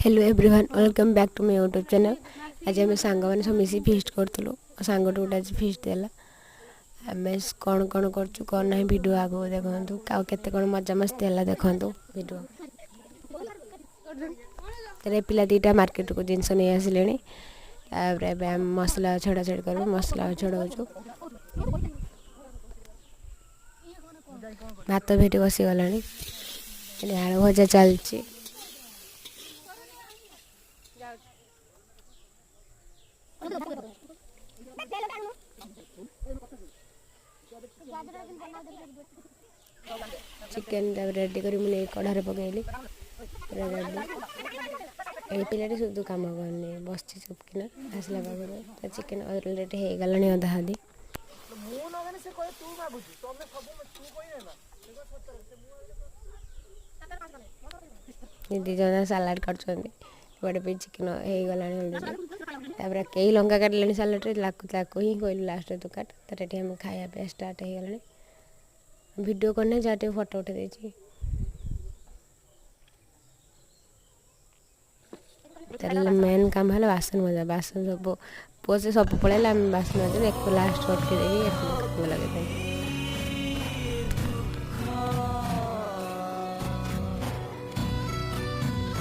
Hello everyone welcome back to my YouTube channel. आज आम सांग मैंने सब मिसी फिस्ट करूँ सांग गोटे आज फिस्ट देला आम कौन कौन करूँ कौन ना भिड आगू देखु के कौन मजा मस्ती है देखु भिड तेरे पिला दीटा मार्केट को जिनस नहीं आसिले मसला छड़ा छड़ी कर मसला छड़ाऊ भात भी बसीगला आलू भजा चलती चिकेन रेडी कर कढ़ारे पकईली रेडी पिलाटी सब कम करनी बस चुपकिना आसला पाखर चिकेन ऑलरेडी हो गला अधा अधी दी जन सालाड कर चिकेन हो गला कई लंका काटिले सालाड ही कहलु लास्ट तू काट तो आम खाया स्टार्ट हो गला वीडियो करने जहाँ फोटो उठे देती मेन काम है बासन मजा बासन सब पुओ से सब पड़ेगा बासन मजा एक लास्ट उठे लगे